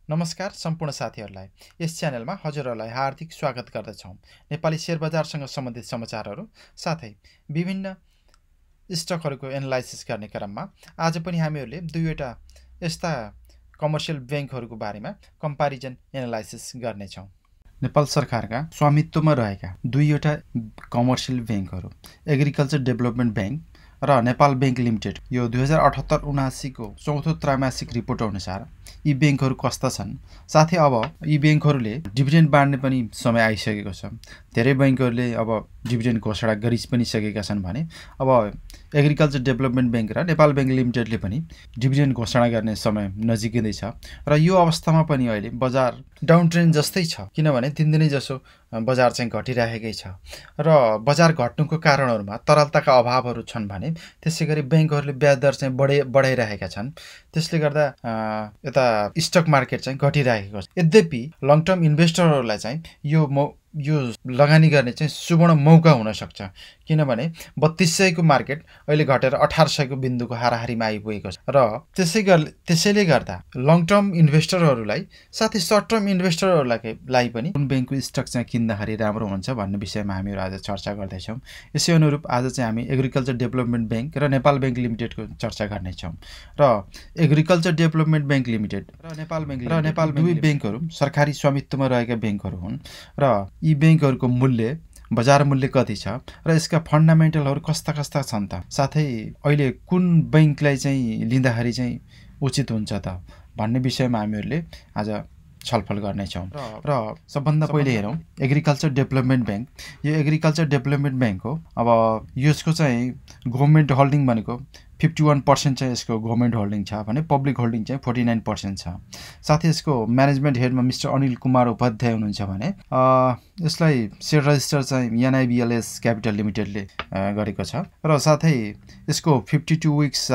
नमस्कार सम्पूर्ण साथीहरूलाई यस च्यानलमा हजुरहरूलाई हार्दिक स्वागत गर्दछौँ। नेपाली शेयर बजारसँग सम्बन्धित समाचारहरू साथै विभिन्न स्टकहरूको एनालाइसिस गर्ने क्रममा आज पनि हामीहरूले दुईवटा यस्ता कमर्सियल ब्याङ्कहरूको बारेमा कम्प्यारिजन एनालाइसिस गर्नेछौँ। नेपाल सरकारका स्वामित्वमा रहेका दुईवटा कमर्सियल ब्याङ्कहरू एग्रिकल्चर डेभलपमेन्ट ब्याङ्क र नेपाल ब्याङ्क लिमिटेड यो 2078-79 को चौथो त्रैमासिक रिपोर्ट अनुसार यी ब्याङ्कहरू कस्ता छन्, साथै अब यी ब्याङ्कहरूले डिभिडेन्ड बाँड्ने पनि समय आइसकेको छ। धेरै ब्याङ्कहरूले अब डिभिडेन्ड घोषणा गरि पनि सकेका छन् भने अब एग्रिकल्चर डेभलपमेन्ट ब्याङ्क र नेपाल ब्याङ्क लिमिटेडले पनि डिभिडेन्ड घोषणा गर्ने समय नजिकै छ र यो अवस्थामा पनि अहिले बजार डाउन ट्रेन्ड जस्तै छ, किनभने दिनदिनै जसो बजार चाहिँ घटिरहेकै छ र बजार घट्नुको कारणहरूमा तरलताका अभावहरू छन् भने त्यसै गरी ब्याङ्कहरूले ब्याज दर चाहिँ बढाइरहेका छन्। त्यसले गर्दा यता स्टक मार्केट चाहिँ घटिरहेको छ। यद्यपि लङ टर्म इन्भेस्टरहरूलाई चाहिँ यो लगानी गर्ने चाहिँ सुवर्ण मौका हुन सक्छ, किनभने 3200 को मार्केट अहिले घटेर 1800 को बिन्दुको हाराहारीमा आइपुगेको छ र त्यसैले गर्दा लङ टर्म इन्भेस्टरहरूलाई साथै सर्ट टर्म इन्भेस्टरहरूलाई पनि कुन ब्याङ्कको स्टक चाहिँ किन्दाखेरि राम्रो हुन्छ भन्ने विषयमा हामीहरू आज चर्चा गर्दैछौँ। यसै अनुरूप आज चाहिँ हामी एग्रिकल्चर डेभलपमेन्ट ब्याङ्क र नेपाल ब्याङ्क लिमिटेडको चर्चा गर्नेछौँ। र एग्रिकल्चर डेभलपमेन्ट ब्याङ्क लिमिटेड र नेपाल दुवै ब्याङ्कहरू सरकारी स्वामित्वमा रहेका ब्याङ्कहरू हुन् र यी ब्याङ्कहरूको मूल्य बजार मूल्य कति छ र यसका फन्डामेन्टलहरू कस्ता छन् त, साथै अहिले कुन ब्याङ्कलाई चाहिँ लिँदाखेरि चाहिँ उचित हुन्छ त भन्ने विषयमा हामीहरूले आज छलफल गर्नेछौँ। र सबभन्दा पहिले हेरौँ एग्रिकल्चर डेभलपमेन्ट ब्याङ्क। यो एग्रिकल्चर डेभलपमेन्ट ब्याङ्क हो। अब यसको चाहिँ गभर्मेन्ट होल्डिङ भनेको 51% चाहिँ यसको गभर्मेन्ट होल्डिङ छ भने पब्लिक होल्डिङ चाहिँ 49% छ। साथै यसको म्यानेजमेन्ट हेडमा मिस्टर अनिल कुमार उपाध्याय हुनुहुन्छ भने यसलाई सेयर रजिस्टर चाहिँ NIBLS क्यापिटल लिमिटेडले गरेको छ र साथै यसको 52 विक्स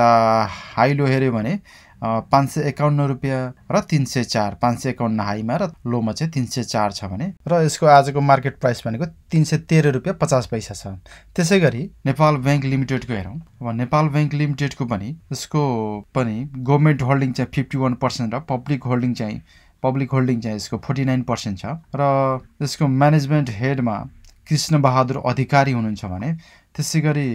हाई लो हेऱ्यो भने 551 रुपियाँ र 304, 551 हाईमा र लोमा चाहिँ 304 छ भने र यसको आजको मार्केट प्राइस भनेको 313 रुपियाँ 50 पैसा छ। त्यसै गरी नेपाल ब्याङ्क लिमिटेडको हेरौँ। अब नेपाल ब्याङ्क लिमिटेडको पनि यसको पनि गभर्मेन्ट होल्डिङ चाहिँ 51% र पब्लिक होल्डिङ चाहिँ यसको 49% छ र यसको म्यानेजमेन्ट हेडमा कृष्ण बहादुर अधिकारी हुनुहुन्छ भने त्यसै गरी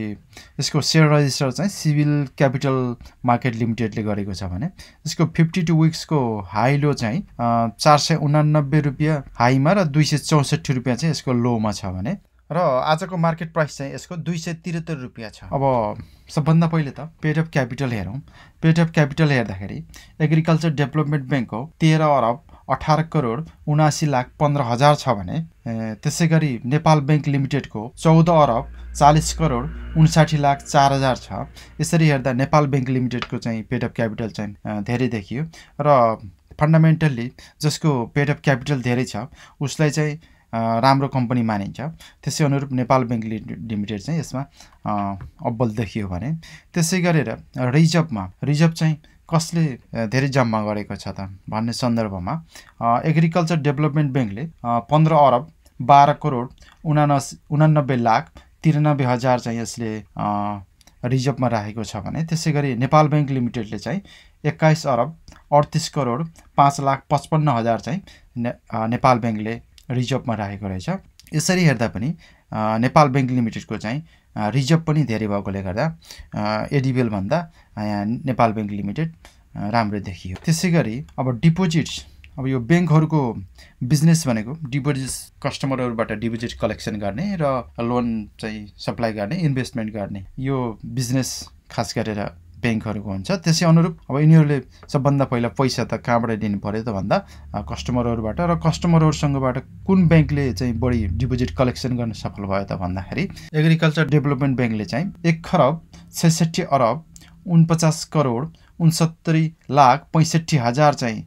यसको सेयर रजिस्टर चाहिँ सिभिल क्यापिटल मार्केट लिमिटेडले गरेको छ भने यसको 52 विक्सको हाई लो चाहिँ 489 रुपियाँ हाईमा र 264 रुपियाँ चाहिँ यसको लोमा छ भने र आजको मार्केट प्राइस चाहिँ यसको 273 रुपियाँ छ। अब सबभन्दा पहिले त पेड अफ क्यापिटल हेरौँ। पेड अफ क्यापिटल हेर्दाखेरि एग्रिकल्चर डेभलपमेन्ट ब्याङ्कको 13 अरब 18 करोड 79 लाख 15 हजार छ भने त्यसै गरी नेपाल ब्याङ्क लिमिटेडको 14 अरब 40 करोड 59 लाख 4 हजार छ। यसरी हेर्दा नेपाल ब्याङ्क लिमिटेडको चाहिँ पेड अफ क्यापिटल चाहिँ धेरै देखियो र फन्डामेन्टल्ली जसको पेड अफ क्यापिटल धेरै छ उसलाई चाहिँ राम्रो कम्पनी मानिन्छ। त्यसै अनुरूप नेपाल ब्याङ्क लिमिटेड चाहिँ यसमा अब्बल देखियो भने त्यसै गरेर रिजर्भ चाहिँ कसले धेरै जम्मा गरेको छ त भन्ने सन्दर्भमा एग्रिकल्चर डेभलपमेन्ट ब्याङ्कले 15 अरब 12 करोड 89 लाख 93 हजार चाहिँ यसले रिजर्भमा राखेको छ भने त्यसै गरी नेपाल ब्याङ्क लिमिटेडले चाहिँ 21 अरब 38 करोड 5 लाख 55 हजार चाहिँ नेपाल ब्याङ्कले रिजर्भमा राखेको रहेछ। यसरी हेर्दा पनि नेपाल ब्याङ्क लिमिटेडको चाहिँ रिजर्भ पनि धेरै भएकोले गर्दा एडिबिएल भन्दा नेपाल ब्याङ्क लिमिटेड राम्रो देखियो। त्यसै गरी अब डिपोजिट्स, अब यो ब्याङ्कहरूको बिजनेस भनेको डिपोजिट कस्टमरहरूबाट डिपोजिट कलेक्सन गर्ने र लोन चाहिँ सप्लाई गर्ने, इन्भेस्टमेन्ट गर्ने, यो बिजनेस खास गरेर ब्याङ्कहरूको हुन्छ। त्यसै अनुरूप अब यिनीहरूले सबभन्दा पहिला पैसा त कहाँबाट दिनु पर्यो त भन्दा कस्टमरहरूबाट, र कस्टमरहरूसँगबाट कुन ब्याङ्कले चाहिँ बढी डिपोजिट कलेक्सन गर्न सफल भयो त भन्दाखेरि एग्रिकल्चर डेभलपमेन्ट ब्याङ्कले चाहिँ 1 खरब 66 अरब 49 करोड 69 लाख 65 हजार चाहिँ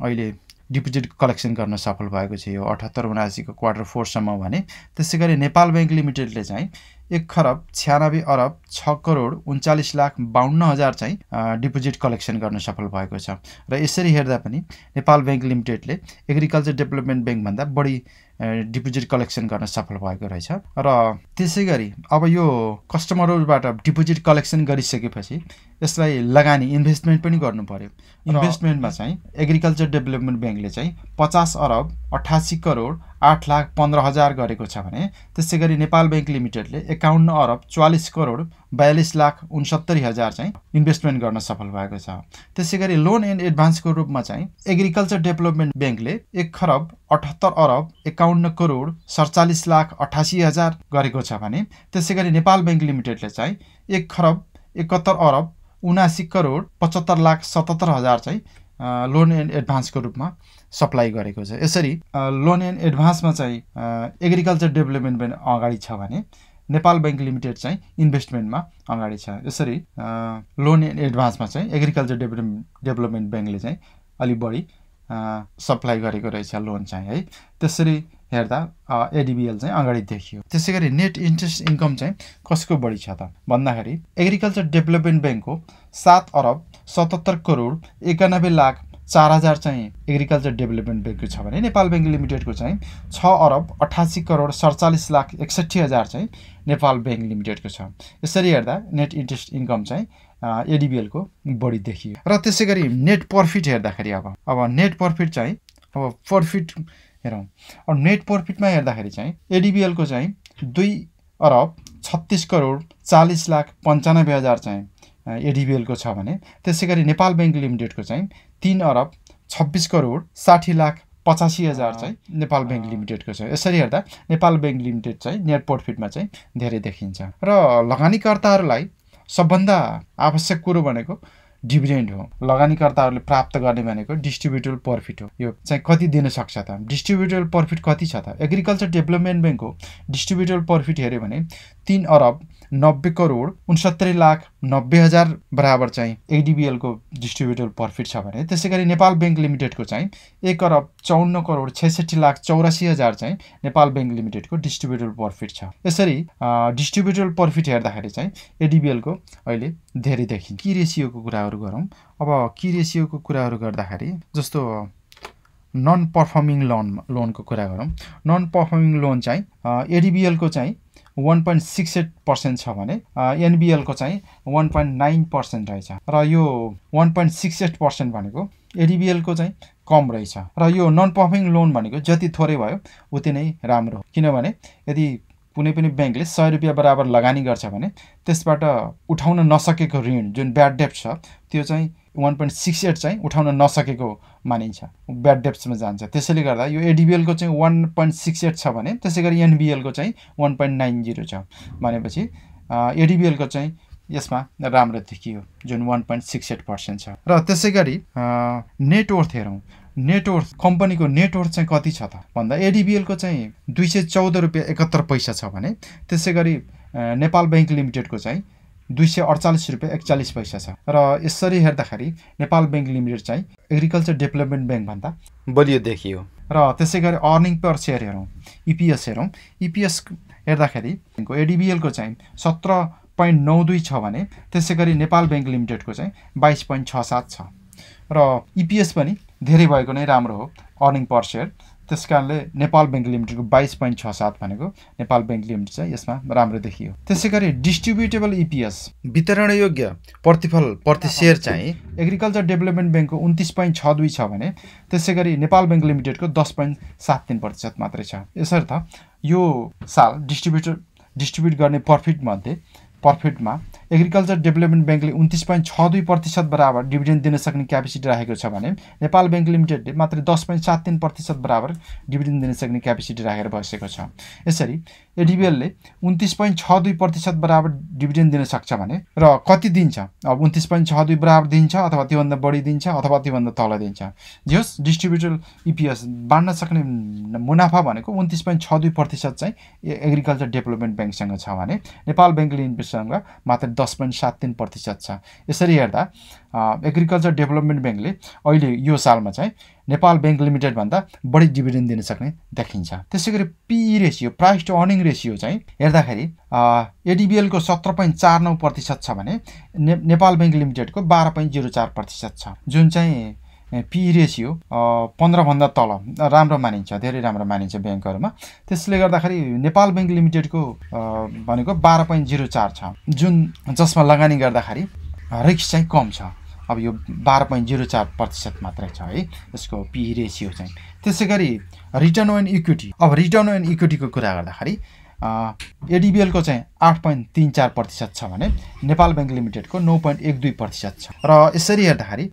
अहिले डिपोजिट कलेक्सन गर्न सफल भएको छ यो 78-79 को क्वार्टर 4 सम्म भने त्यसै गरी नेपाल ब्याङ्क लिमिटेडले चाहिँ 1 खरब 96 अरब 6 करोड 39 लाख 52 हजार चाहिँ डिपोजिट कलेक्सन गर्न सफल भएको छ र यसरी हेर्दा पनि नेपाल ब्याङ्क लिमिटेडले एग्रिकल्चर डेभलपमेन्ट ब्याङ्क भन्दा बढी डिपोजिट कलेक्सन गर्न सफल भएको रहेछ। र त्यसैगरी अब यो कस्टमरहरुबाट डिपोजिट कलेक्सन गरिसकेपछि यसलाई लगानी इन्भेस्टमेन्ट पनि गर्नु पर्यो। इन्भेस्टमेन्टमा चाहिँ एग्रिकल्चर डेभलपमेन्ट बैंकले चाहिँ 50 अरब 88 करोड 8,15,000 गरेको छ भने त्यसैगरी नेपाल बैंक लिमिटेडले 51 अरब 44 करोड 42,69,000 चाहिँ इन्भेस्टमेन्ट गर्न सफल भएको छ। त्यसैगरी लोन एन्ड एडभान्सको रूपमा चाहिँ एग्रिकल्चर डेभलपमेन्ट बैंकले 1 खरब 78 अरब 51 करोड 47,88,000 गरेको छ भने त्यसैगरी नेपाल बैंक लिमिटेडले चाहिँ 1 खरब 71 अरब 79 करोड 75,77,000 चाहिँ लोन एन्ड एडभान्सको रूपमा सप्लाई गरेको छ। यसरी लोन एन्ड एडभान्समा चाहिँ एग्रिकल्चर डेभलपमेन्ट बैंक अगाडि छ भने नेपाल बैंक लिमिटेड चाहिँ इन्भेस्टमेन्टमा अगाडि छ। यसरी लोन एन्ड एडभान्समा चाहिँ एग्रिकल्चर डेभलपमेन्ट बैंकले चाहिँ अलि बढी सप्लाई गरेको रहेछ लोन चाहिँ है। त्यसरी हेर्दा एडीबीएल चाहिँ अगाडि देखियो। त्यसैगरी नेट इन्ट्रेस्ट इन्कम चाहिँ कसको बढी छ त भन्दाखेरि एग्रिकल्चर डेभलपमेन्ट बैंकको 7 अरब 77 करोड 91,04,000 चाहिँ एग्रिकल्चर डेभलपमेन्ट बैंकको छ भने नेपाल बैंक लिमिटेडको चाहिँ 6 अरब 88 करोड 47,61,000 चाहिँ नेपाल बैंक लिमिटेडको छ। यसरी हेर्दा नेट इन्ट्रेस्ट इन्कम चाहिँ एडीबीएल को बढी देखियो। र त्यसैगरी नेट प्रॉफिट हेर्दाखेरि अब नेट प्रॉफिट चाहिँ अब प्रॉफिट हेरौं। अब नेट प्रॉफिटमा हेर्दाखेरि चाहिँ एडीबीएल को चाहिँ 2 अरब 36 करोड 40,95,000 चाहिँ एडीबीएल को छ भने त्यसैगरी नेपाल बैंक लिमिटेडको चाहिँ 3 अरब 26 करोड 60,85,000 चाहिँ नेपाल बैंक लिमिटेडको छ। यसरी हेर्दा नेपाल बैंक लिमिटेड चाहिँ नेट प्रॉफिटमा चाहिँ धेरै देखिन्छ। र लगानीकर्ताहरूलाई सबभन्दा आवश्यक कुरो भनेको डिभिडेन्ड हो। लगानीकर्ताहरूले प्राप्त गर्ने भनेको डिस्ट्रिब्युटेबल प्रॉफिट हो। यो चाहिँ कति दिन सक्छ त? डिस्ट्रिब्युटेबल प्रॉफिट कति छ त? एग्रिकल्चर डेभलपमेन्ट बैंकको डिस्ट्रिब्युटेबल प्रॉफिट हेर्यो भने 3 अरब 90 करोड 69,90,000 बराबर चाहिँ एडीबीएल को डिस्ट्रिब्युटेबल प्रॉफिट छ भने त्यसैगरी नेपाल बैंक लिमिटेडको चाहिँ 1 अरब 54 करोड 66,84,000 चाहिँ नेपाल बैंक लिमिटेडको डिस्ट्रिब्युटेबल प्रॉफिट छ। यसरी डिस्ट्रिब्युटेबल प्रॉफिट हेर्दाखेरि चाहिँ एडीबीएल को अहिले धेरै देखिन्छ। की रेशियोको कुराहरु गरौँ। अब की रेशियोको कुराहरु गर्दाखेरि जस्तो नन परफर्मिङ लोनको कुरा गरौँ। नन परफर्मिङ लोन चाहिँ एडीबीएल को चाहिँ 1.68% छ भने एनबीएल को चाहिँ 1.9% रहेछ। र यो 1.68% भनेको एडीबीएल को चाहिँ कम रहेछ। र यो नन परफर्मिङ लोन भनेको जति थोरै भयो उति नै राम्रो। किनभने यदि कुनै पनि बैंकले 100 रुपैयाँ बराबर लगानी गर्छ भने त्यसबाट उठाउन नसकेको ऋण जुन ब्याड डेब्ट छ त्यो चाहिँ 1.68 चाहिँ उठाउन नसकेको मानिन्छ, ब्याड डेब्ट्समा जान्छ। त्यसैले गर्दा यो एडीबीएल को चाहिँ 1.68 छ भने त्यसैगरी एनबीएल को चाहिँ 1.90 छ भनेपछि एडीबीएल को चाहिँ यसमा राम्रो देखियो जुन 1.68% छ। र त्यसैगरी नेट वर्थ हेरौँ। नेट वर्थ कम्पनीको नेट वर्थ चाहिँ कति छ त भन्दा एडीबीएल को चाहिँ 214 रुपैयाँ 71 पैसा छ भने त्यसैगरी नेपाल बैंक लिमिटेडको चाहिँ 248 रुपैयाँ 41 पैसा छ। र यसरी हेर्दाखेरि नेपाल बैंक लिमिटेड चाहिँ एग्रिकल्चर डेभलपमेन्ट बैंक भन्दा बलियो देखियो। र त्यसैगरी अर्निङ पर शेयर हेरौँ, ईपीएस हेरौँ। ईपीएस हेर्दाखेरि एडीबीएल को चाहिँ 17.92 छ भने त्यसैगरी नेपाल बैंक लिमिटेडको चाहिँ 22.67 छ। र ईपीएस पनि धेरै भएको नै राम्रो हो अर्निङ पर शेयर। त्यसकारणले नेपाल बैंक लिमिटेडको 22.67 भनेको नेपाल बैंक लिमिटेड चाहिँ यसमा राम्रो देखियो। त्यसैगरी डिस्ट्रिब्युटेबल ईपीएस वितरण योग्य प्रतिफल प्रति शेयर चाहिँ एग्रिकल्चर डेभलपमेन्ट बैंकको 29.62 छ भने त्यसैगरी नेपाल बैंक लिमिटेडको 10.73% मात्रै छ। यसर्थ यो साल डिस्ट्रिब्युट गर्ने प्रॉफिटमा एग्रिकल्चर डेभलपमेन्ट बैंकले 29.62% बराबर डिभिडेन्ड दिन सक्ने क्यापेसिटी राखेको छ भने नेपाल बैंक लिमिटेडले मात्र 10.73% बराबर डिभिडेन्ड दिन सक्ने क्यापेसिटी राखेर बसेको छ। यसरी एडीबीएलले 29.62% बराबर डिभिडेन्ड दिन सक्छ भने र कति दिन्छ? अब 29.62 बराबर दिन्छ अथवा त्योभन्दा बढी दिन्छ अथवा त्योभन्दा तल दिन्छ। जस डिस्ट्रिब्युटेबल ईपीएस बाँड्न सक्ने मुनाफा भनेको 29.62% चाहिँ एग्रिकल्चर डेभलपमेन्ट बैंकसँग छ भने नेपाल बैंक लिमिटेडसँग मात्र 10.73% छ। यसरी हेर्दा एग्रिकल्चर डेभलपमेन्ट बैंकले अहिले यो सालमा चाहिँ नेपाल बैंक लिमिटेड भन्दा बढी डिभिडेन्ड दिन सक्ने देखिन्छ। त्यसैगरी PE ratio price to earning ratio चाहिँ हेर्दाखेरि एडीबीएल को 17.49% छ भने नेपाल बैंक लिमिटेडको 12.04% छ। जुन चाहिँ पी रेसियो 15 भन्दा तल राम्रो मानिन्छ, धेरै राम्रो मानिन्छ ब्याङ्कहरुमा। त्यसले गर्दाखेरि नेपाल बैंक लिमिटेडको भनेको 12.04 छ, जसमा लगानी गर्दाखेरि रिस्क चाहिँ कम छ। अब यो 12.04% मात्रै छ है यसको पी रेसियो चाहिँ। त्यसैगरी रिटर्न अन इक्विटी, अब रिटर्न अन इक्विटीको कुरा गर्दाखेरि एडीबीएल को चाहिँ 8.34% छ भने नेपाल बैंक लिमिटेडको 9.12% छ। र यसरी हेर्दाखेरि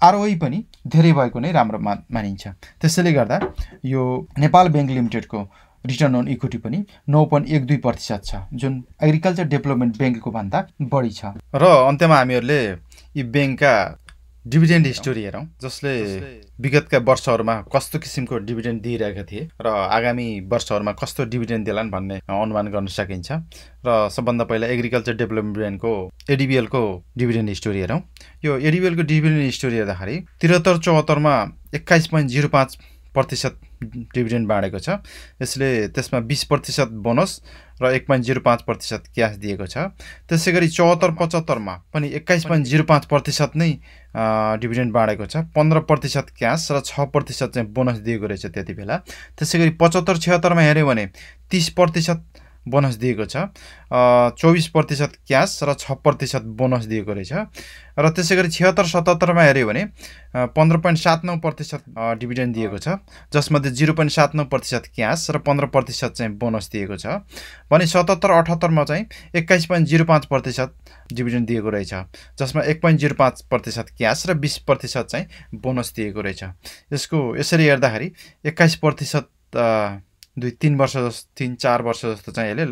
आरओई पनि धेरै भएको नै राम्रो मानिन्छ। त्यसैले गर्दा यो नेपाल बैंक लिमिटेडको रिटर्न अन इक्विटी पनि 9.12% छ, जुन एग्रिकल्चर डेभलपमेन्ट बैंकको भन्दा बढी छ। र अन्त्यमा हामीहरूले यी बैंकका डिभिडेन्ड हिस्टोरी हेरौँ, जसले विगतका वर्षहरूमा कस्तो किसिमको डिभिडेन्ड दिइरहेका थिए र आगामी वर्षहरूमा कस्तो डिभिडेन्ड देलान् भन्ने अनुमान गर्न सकिन्छ। र सबभन्दा पहिला एग्रिकल्चर डेभलपमेन्ट बैंकको एडीबीएल को डिभिडेन्ड हिस्टोरी हेरौँ। यो एडीबीएल को डिभिडेन्ड हिस्टोरी हेर्दाखेरि 73-74 मा 21.05% डिभिडेन्ड बाँडेको छ। यसले त्यसमा 20% बोनस र 1.05% क्याश दिएको छ। त्यसैगरी 74-75 मा पनि 21.05% नै डिभिडेन्ड बाँडेको छ। 15% क्याश र 6% चाहिँ बोनस दिएको रहेछ त्यति बेला। त्यसैगरी 75-76 मा हेर्यो भने 30% बोनस दिएको छ, 24% क्याश र 6% बोनस दिएको रहेछ। र त्यसैगरी 76-77 मा हेर्यो भने 15.79% डिभिडेन्ड दिएको छ, जसमध्ये 0.79% क्याश र 15% चाहिँ बोनस दिएको छ। भने 77-78 मा चाहिँ 21.05% डिभिडेन्ड दिएको रहेछ, जसमा 1.05% क्याश र 20% चाहिँ बोनस दिएको रहेछ। यसको यसरी हेर्दाखेरि 21% 3-4 वर्ष जस्तो चाहिँ यसले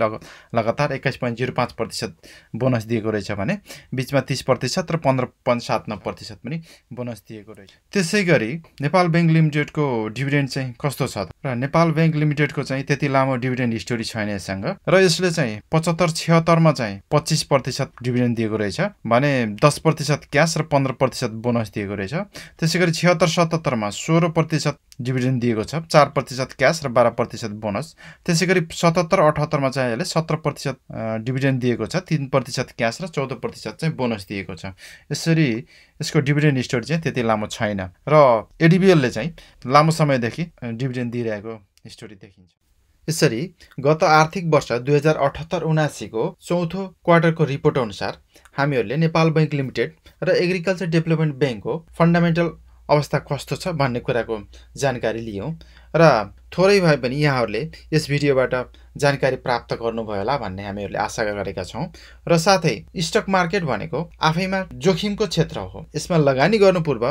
लगातार 21.05% बोनस दिएको रहेछ भने बीचमा 30% र 15.79% पनि बोनस दिएको रहेछ। त्यसैगरी नेपाल बैंक लिमिटेडको डिभिडेन्ड चाहिँ कस्तो छ र नेपाल बैंक लिमिटेडको चाहिँ त्यति लामो डिभिडेन्ड हिस्टोरी छैन यससँग। र यसले चाहिँ 75-76 मा चाहिँ 25% डिभिडेन्ड दिएको रहेछ भने 10% क्याश र 15% बोनस दिएको रहेछ। त्यसैगरी 76-77 मा 16% डिभिडेन्ड दिएको छ, 4% क्याश र 12% बोनस। त्यसैगरी 77-78 मा चाहिँ यसले 17% डिभिडेन्ड दिएको छ, 3% क्याश र 14% चाहिँ बोनस दिएको छ। यसरी यसको डिभिडेन्ड हिस्टोरी चाहिँ त्यति लामो छैन र एडीबीएलले चाहिँ लामो समयदेखि डिभिडेन्ड दिइरहेको हिस्टोरी देखिन्छ। यसरी गत आर्थिक वर्ष 2078-79 को चौथो क्वार्टरको रिपोर्ट अनुसार हामीहरूले नेपाल बैंक लिमिटेड र एग्रिकल्चर डेभलपमेन्ट बैंकको फन्डामेन्टल अवस्था कस्तो छ भन्ने कुराको जानकारी लियौं र थोरै भए पनि यहाँहरूले यस भिडियोबाट जानकारी प्राप्त गर्नुभयो होला भन्ने हामीहरूले आशा गरेका छौं। र साथै स्टक मार्केट भनेको आफैमा जोखिमको क्षेत्र हो, यसमा लगानी गर्नु पूर्व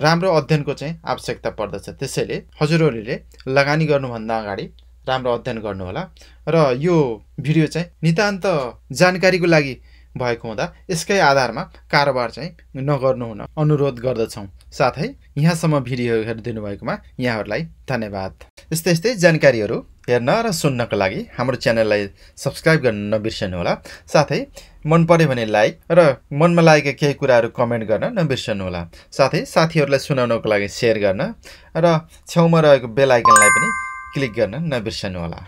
राम्रो अध्ययनको चाहिँ आवश्यकता पर्दछ। त्यसैले हजुरहरूले लगानी गर्नुभन्दा अगाडि राम्रो अध्ययन गर्नु होला र यो भिडियो चाहिँ नितान्त जानकारीको लागि भएको हुँदा यसकै आधारमा कारोबार चाहिँ नगर्नु हुन अनुरोध गर्दछौं। साथै यहाँसम्म भिडियो हेरिदिनु भएकोमा यहाँहरूलाई धन्यवाद। यस्तै जानकारीहरू हेर्न र सुन्नको लागि हाम्रो च्यानललाई सब्स्क्राइब गर्न नबिर्सनु होला। साथै मन पर्यो भने लाइक र मनमा लागेका केही कुराहरू कमेन्ट गर्न नबिर्सनु होला। साथै साथीहरूलाई सुनाउनको लागि शेयर गर्न र छेउमा रहेको बेल आइकनलाई पनि क्लिक गर्न नबिर्सनु होला।